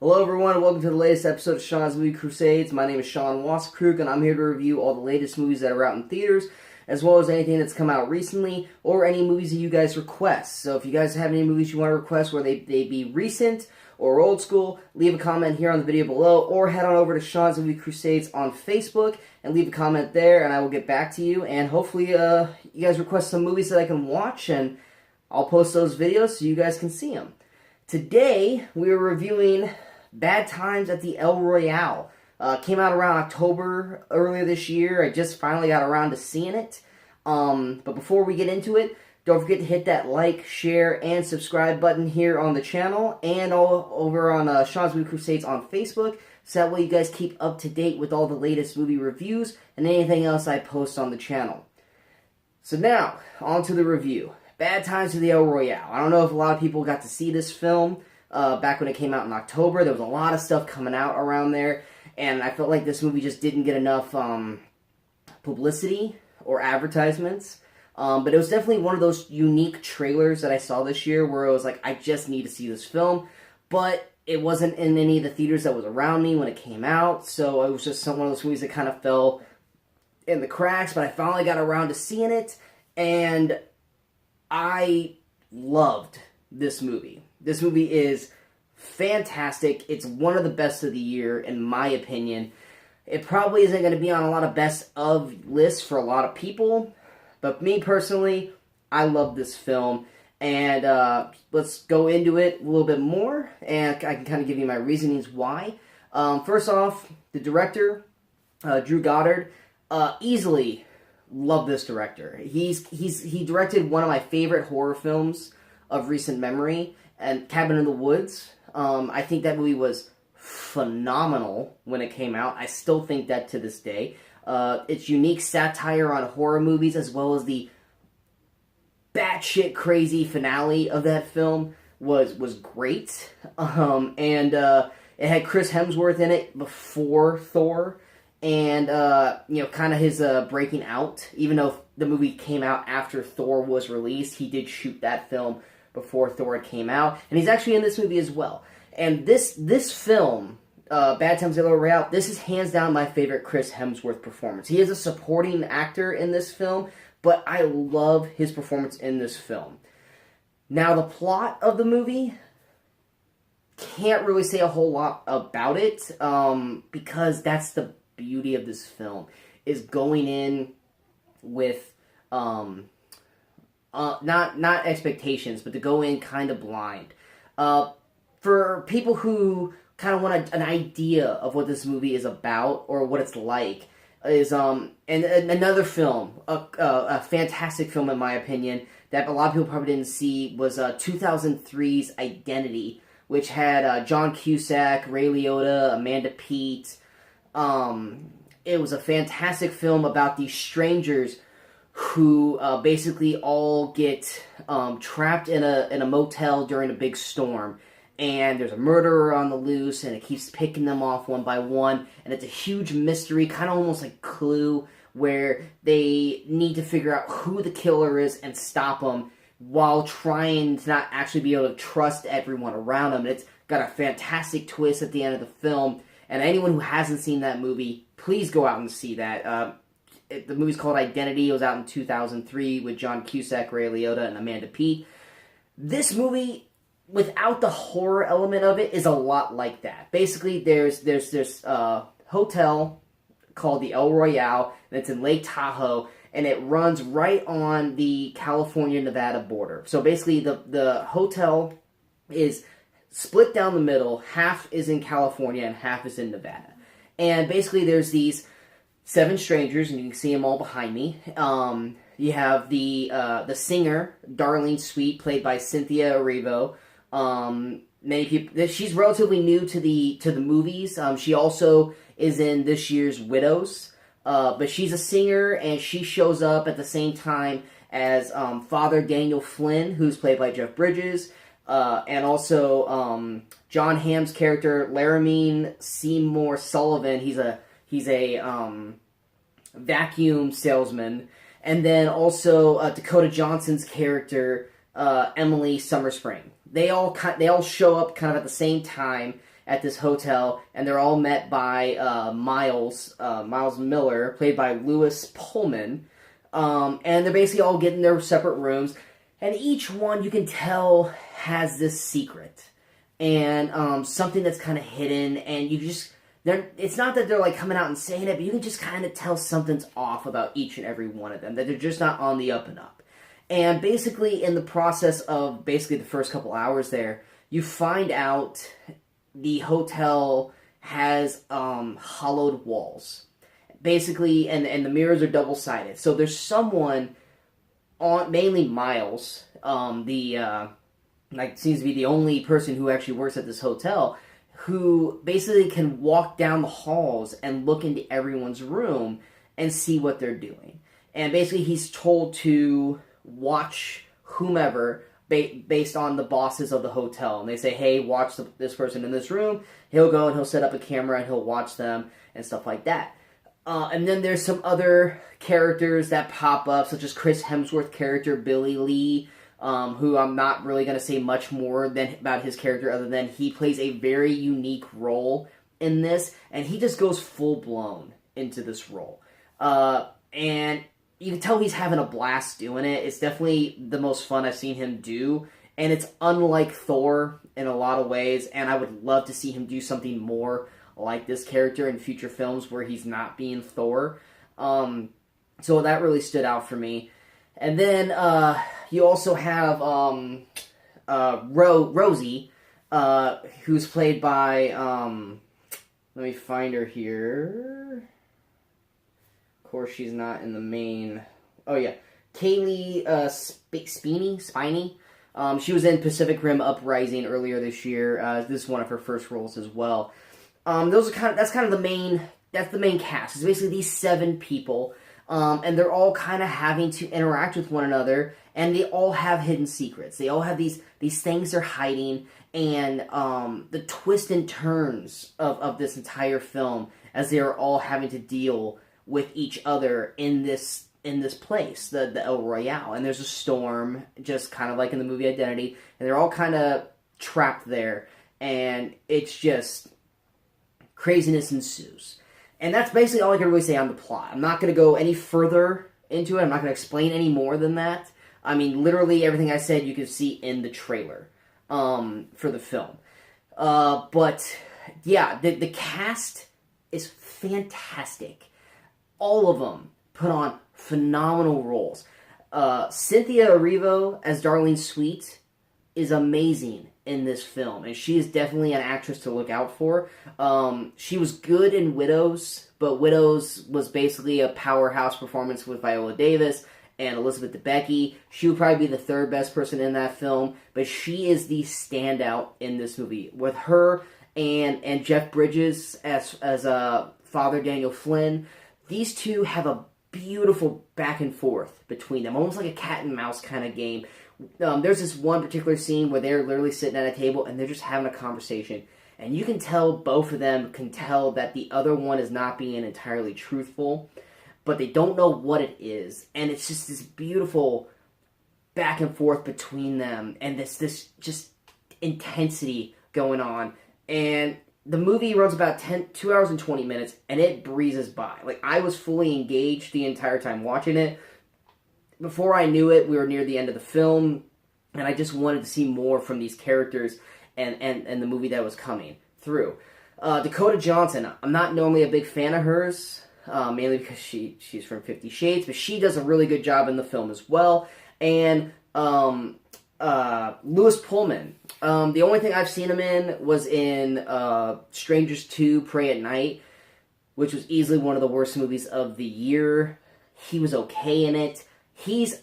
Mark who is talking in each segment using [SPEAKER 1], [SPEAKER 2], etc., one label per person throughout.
[SPEAKER 1] Hello everyone, and welcome to the latest episode of Sean's Movie Crusades. My name is Sean Wasserkrug, and I'm here to review all the latest movies that are out in theaters, as well as anything that's come out recently, or any movies that you guys request. So if you guys have any movies you want to request, where they be recent or old school, leave a comment here on the video below, or head on over to Sean's Movie Crusades on Facebook, and leave a comment there, and I will get back to you, and hopefully you guys request some movies that I can watch, and I'll post those videos so you guys can see them. Today, we are reviewing Bad Times at the El Royale. Came out around October earlier this year. I just finally got around to seeing it. But before we get into it, don't forget to hit that like, share, and subscribe button here on the channel and all over on Sean's Movie Crusades on Facebook, so that way you guys keep up to date with all the latest movie reviews and anything else I post on the channel. So now, on to the review. Bad Times at the El Royale. I don't know if a lot of people got to see this film back when it came out in October. There was a lot of stuff coming out around there, and I felt like this movie just didn't get enough publicity or advertisements. But it was definitely one of those unique trailers that I saw this year where I was like, I just need to see this film. But it wasn't in any of the theaters that was around me when it came out, so it was just one of those movies that kind of fell in the cracks. But I finally got around to seeing it, and I loved this movie. This movie is fantastic. It's one of the best of the year, in my opinion. It probably isn't going to be on a lot of best of lists for a lot of people, but me personally, I love this film. And let's go into it a little bit more, and I can kind of give you my reasonings why. First off, the director, Drew Goddard, easily love this director. He directed one of my favorite horror films of recent memory, and Cabin in the Woods. I think that movie was phenomenal when it came out. I still think that to this day. Its unique satire on horror movies, as well as the batshit crazy finale of that film, was great. And it had Chris Hemsworth in it before Thor, and kind of his breaking out. Even though the movie came out after Thor was released, he did shoot that film before Thor came out, and he's actually in this movie as well. And this film, Bad Times at El Royale, this is hands down my favorite Chris Hemsworth performance. He is a supporting actor in this film, but I love his performance in this film. Now, the plot of the movie, can't really say a whole lot about it, because that's the beauty of this film, is going in with not expectations, but to go in kind of blind. For people who kind of want an idea of what this movie is about or what it's like, is and another film, a fantastic film in my opinion, that a lot of people probably didn't see, was 2003's Identity, which had John Cusack, Ray Liotta, Amanda Peet. It was a fantastic film about these strangers who basically all get trapped in a motel during a big storm, and there's a murderer on the loose, and it keeps picking them off one by one, and it's a huge mystery, kind of almost like Clue, where they need to figure out who the killer is and stop him, while trying to not actually be able to trust everyone around them. And it's got a fantastic twist at the end of the film, and anyone who hasn't seen that movie, please go out and see that. The movie's called Identity. It was out in 2003 with John Cusack, Ray Liotta, and Amanda Peet. This movie, without the horror element of it, is a lot like that. Basically, there's this hotel called the El Royale, and it's in Lake Tahoe, and it runs right on the California-Nevada border. So basically, the hotel is split down the middle. Half is in California, and half is in Nevada. And basically, there's these 7 strangers, and you can see them all behind me. You have the singer, Darlene Sweet, played by Cynthia Erivo. Many people, she's relatively new to the movies. She also is in this year's Widows. But she's a singer, and she shows up at the same time as Father Daniel Flynn, who's played by Jeff Bridges, and also John Hamm's character, Laramine Seymour Sullivan. He's a vacuum salesman. And then also Dakota Johnson's character, Emily Summerspring. They all show up kind of at the same time, at this hotel, and they're all met by Miles Miller, played by Lewis Pullman, and they're basically all getting their separate rooms, and each one, you can tell, has this secret, and something that's kind of hidden, and it's not that they're like coming out and saying it, but you can just kind of tell something's off about each and every one of them, that they're just not on the up and up. And basically, in the process of basically the first couple hours there, you find out the hotel has hollowed walls. Basically, and the mirrors are double-sided. So there's someone, mainly Miles, seems to be the only person who actually works at this hotel, who basically can walk down the halls and look into everyone's room and see what they're doing. And basically, he's told to watch whomever based on the bosses of the hotel, and they say, hey, watch this person in this room. He'll go and he'll set up a camera and he'll watch them and stuff like that. And then there's some other characters that pop up, such as Chris Hemsworth's character Billy Lee, who I'm not really going to say much more about his character other than he plays a very unique role in this, and he just goes full-blown into this role. And you can tell he's having a blast doing it. It's definitely the most fun I've seen him do. And it's unlike Thor in a lot of ways. And I would love to see him do something more like this character in future films where he's not being Thor. So that really stood out for me. And then you also have Rosie, who's played by... let me find her here. Of course, she's not in the main... Oh, yeah. Kaylee Spiney. She was in Pacific Rim Uprising earlier this year. This is one of her first roles as well. That's kind of the main... That's the main cast. It's basically these 7 people. And they're all kind of having to interact with one another. And they all have hidden secrets. They all have these things they're hiding. And the twists and turns of this entire film as they are all having to deal with each other in this place, the El Royale. And there's a storm, just kind of like in the movie Identity, and they're all kind of trapped there, and it's just craziness ensues. And that's basically all I can really say on the plot. I'm not going to go any further into it. I'm not going to explain any more than that. I mean, literally everything I said you can see in the trailer for the film. But yeah, the cast is fantastic. All of them put on phenomenal roles. Cynthia Erivo as Darlene Sweet is amazing in this film, and she is definitely an actress to look out for. She was good in Widows, but Widows was basically a powerhouse performance with Viola Davis and Elizabeth Debicki. She would probably be the 3rd best person in that film, but she is the standout in this movie. With her and Jeff Bridges as Father Daniel Flynn, these two have a beautiful back and forth between them, almost like a cat and mouse kind of game. There's this one particular scene where they're literally sitting at a table and they're just having a conversation. And you can tell both of them can tell that the other one is not being entirely truthful, but they don't know what it is. And it's just this beautiful back and forth between them and this just intensity going on. And the movie runs about 2 hours and 20 minutes, and it breezes by. Like, I was fully engaged the entire time watching it. Before I knew it, we were near the end of the film, and I just wanted to see more from these characters and the movie that was coming through. Dakota Johnson, I'm not normally a big fan of hers, mainly because she's from 50 Shades, but she does a really good job in the film as well. And Lewis Pullman. The only thing I've seen him in was in Strangers 2, Pray at Night, which was easily one of the worst movies of the year. He was okay in it. He's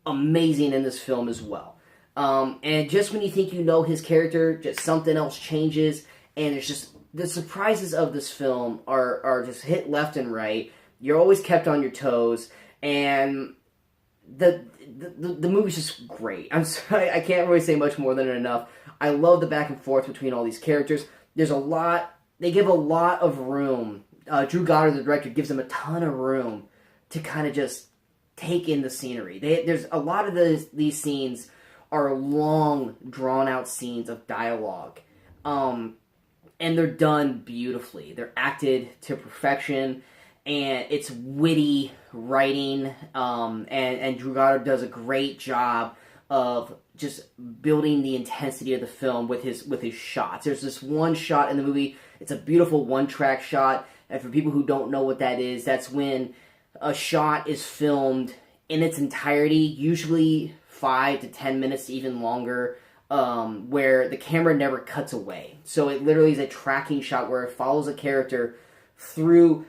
[SPEAKER 1] amazing in this film as well. And just when you think you know his character, just something else changes, and it's just the surprises of this film are just hit left and right. You're always kept on your toes, and the movie's just great. I'm sorry, I can't really say much more than enough. I love the back and forth between all these characters. They give a lot of room. Drew Goddard, the director, gives them a ton of room to kind of just take in the scenery. There's a lot of these scenes are long, drawn-out scenes of dialogue. And and they're done beautifully. They're acted to perfection, and it's witty writing, and Drew Goddard does a great job of just building the intensity of the film with his shots. There's this one shot in the movie. It's a beautiful one-track shot, and for people who don't know what that is, that's when a shot is filmed in its entirety, usually 5 to 10 minutes, even longer, where the camera never cuts away. So it literally is a tracking shot where it follows a character through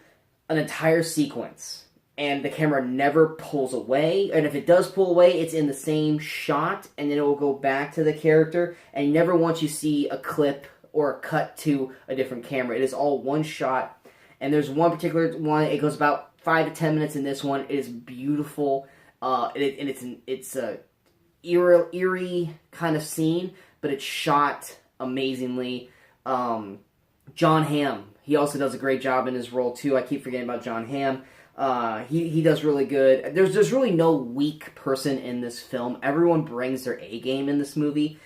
[SPEAKER 1] an entire sequence, and the camera never pulls away, and if it does pull away, it's in the same shot, and then it will go back to the character, and never once you see a clip or a cut to a different camera. It is all one shot, and there's one particular one, it goes about 5 to 10 minutes in this one. It is beautiful, and it's a eerie kind of scene, but it's shot amazingly. John Hamm, he also does a great job in his role too. I keep forgetting about John Hamm. He does really good. There's really no weak person in this film. Everyone brings their A game in this movie,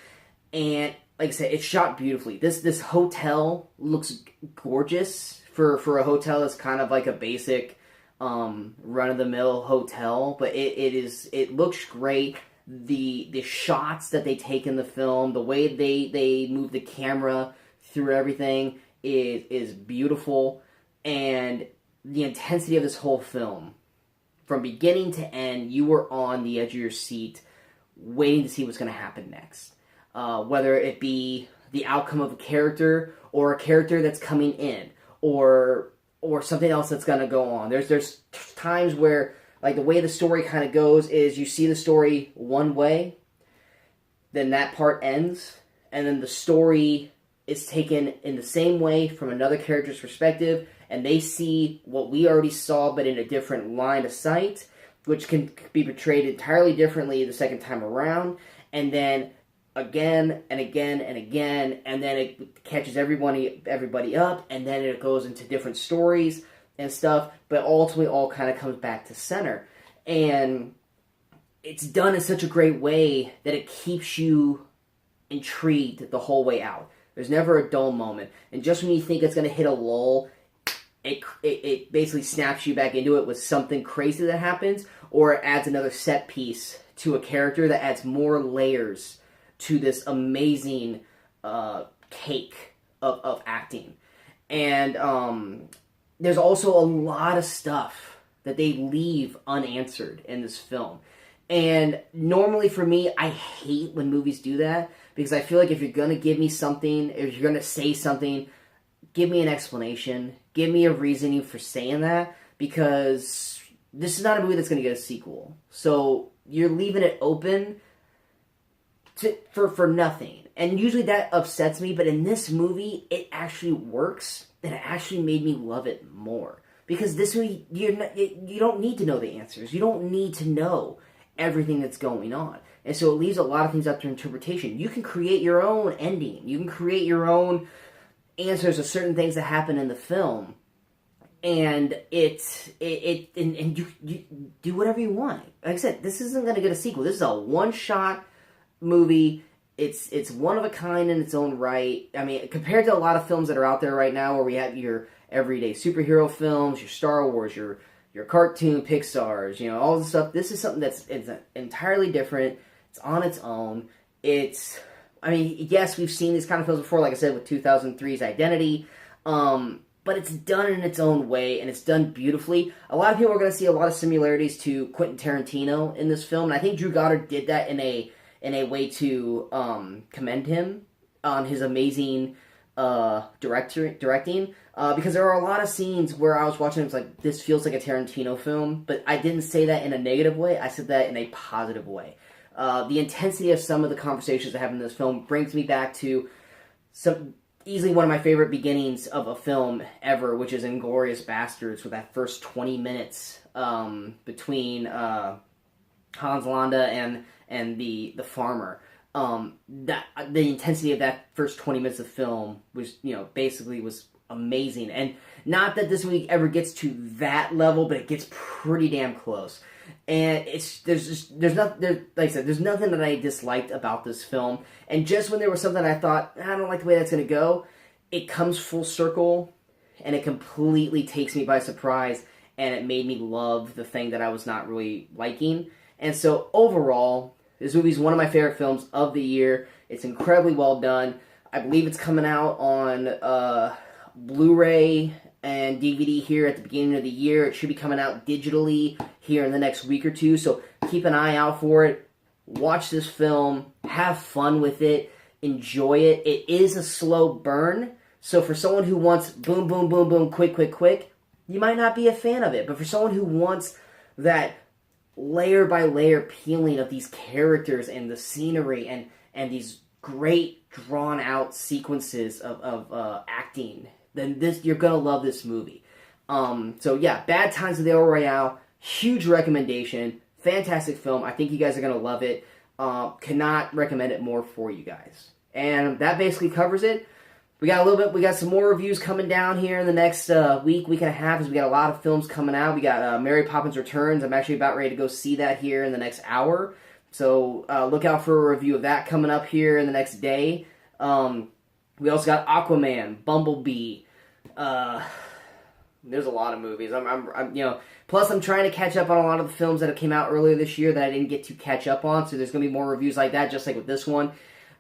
[SPEAKER 1] and like I said, it's shot beautifully. This hotel looks gorgeous for a hotel that's kind of like a basic run-of-the-mill hotel, but it looks great. The shots that they take in the film, the way they move the camera through everything is beautiful, and the intensity of this whole film, from beginning to end, you were on the edge of your seat waiting to see what's going to happen next. Whether it be the outcome of a character, or a character that's coming in, or something else that's going to go on. There's times where, like, the way the story kind of goes is you see the story one way, then that part ends, and then the story is taken in the same way from another character's perspective, and they see what we already saw but in a different line of sight, which can be portrayed entirely differently the second time around, and then again and again and again, and then it catches everybody up, and then it goes into different stories and stuff, but ultimately all kind of comes back to center. And it's done in such a great way that it keeps you intrigued the whole way out. There's never a dull moment. And just when you think it's going to hit a lull, it basically snaps you back into it with something crazy that happens, or it adds another set piece to a character that adds more layers to this amazing cake of acting. And there's also a lot of stuff that they leave unanswered in this film. And normally for me, I hate when movies do that, because I feel like if you're going to give me something, if you're going to say something, give me an explanation, give me a reasoning for saying that, because this is not a movie that's going to get a sequel. So you're leaving it open for nothing. And usually that upsets me, but in this movie, it actually works, and it actually made me love it more. Because this movie, you don't need to know the answers. You don't need to know everything that's going on. And so it leaves a lot of things up to interpretation. You can create your own ending. You can create your own answers to certain things that happen in the film. And and you do whatever you want. Like I said, this isn't going to get a sequel. This is a one-shot movie. It's one of a kind in its own right. I mean, compared to a lot of films that are out there right now, where we have your everyday superhero films, your Star Wars, your cartoon Pixars, all this stuff. This is something it's entirely different. It's on its own. Yes, we've seen these kind of films before, like I said, with 2003's Identity, but it's done in its own way, and it's done beautifully. A lot of people are going to see a lot of similarities to Quentin Tarantino in this film, and I think Drew Goddard did that in a way to commend him on his amazing directing, because there are a lot of scenes where I was watching, it's like, this feels like a Tarantino film, but I didn't say that in a negative way. I said that in a positive way. The intensity of some of the conversations that happen in this film brings me back to easily one of my favorite beginnings of a film ever, which is Inglourious Basterds, with that first 20 minutes between Hans Landa and the farmer. That the intensity of that first 20 minutes of film was, basically was amazing. And not that this movie ever gets to that level, but it gets pretty damn close. And there's nothing that I disliked about this film. And just when there was something I thought, I don't like the way that's going to go, it comes full circle, and it completely takes me by surprise, and it made me love the thing that I was not really liking. And so overall, this movie is one of my favorite films of the year. It's incredibly well done. I believe it's coming out on Blu-ray and DVD here at the beginning of the year. It should be coming out digitally here in the next week or two, so keep an eye out for it. Watch this film, have fun with it, enjoy it. It is a slow burn, so for someone who wants boom, boom, boom, boom, quick, quick, quick, you might not be a fan of it. But for someone who wants that layer by layer peeling of these characters and the scenery and these great drawn out sequences of acting, then you're gonna love this movie. So yeah, Bad Times at the El Royale, huge recommendation, fantastic film. I think you guys are gonna love it. Cannot recommend it more for you guys. And that basically covers it. We got some more reviews coming down here in the next week and a half, as we got a lot of films coming out. We got Mary Poppins Returns. I'm actually about ready to go see that here in the next hour. So look out for a review of that coming up here in the next day. We also got Aquaman, Bumblebee. There's a lot of movies. Plus I'm trying to catch up on a lot of the films that have came out earlier this year that I didn't get to catch up on. So there's going to be more reviews like that, just like with this one.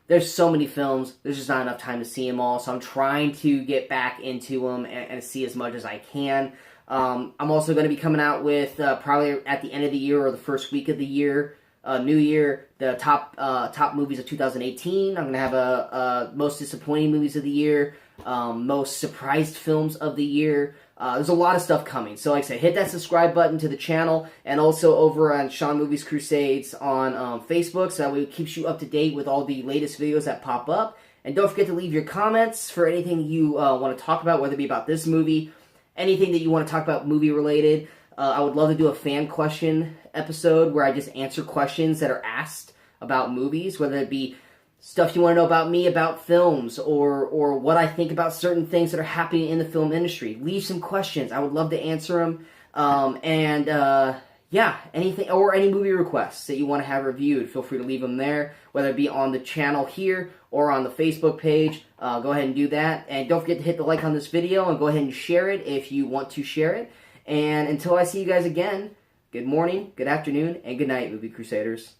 [SPEAKER 1] There's so many films, there's just not enough time to see them all, so I'm trying to get back into them and see as much as I can. I'm also going to be coming out with, probably at the end of the year or the first week of the year, New Year, the top movies of 2018. I'm going to have a most disappointing movies of the year, most surprised films of the year. There's a lot of stuff coming. So like I said, hit that subscribe button to the channel, and also over on Sean Movies Crusades on Facebook, so that way it keeps you up to date with all the latest videos that pop up. And don't forget to leave your comments for anything you want to talk about, whether it be about this movie, anything that you want to talk about movie related. I would love to do a fan question episode where I just answer questions that are asked about movies, whether it be stuff you want to know about me, about films, or what I think about certain things that are happening in the film industry. Leave some questions. I would love to answer them. Yeah, anything, or any movie requests that you want to have reviewed, feel free to leave them there, whether it be on the channel here or on the Facebook page. Go ahead and do that. And don't forget to hit the like on this video and go ahead and share it if you want to share it. And until I see you guys again, good morning, good afternoon, and good night, Movie Crusaders.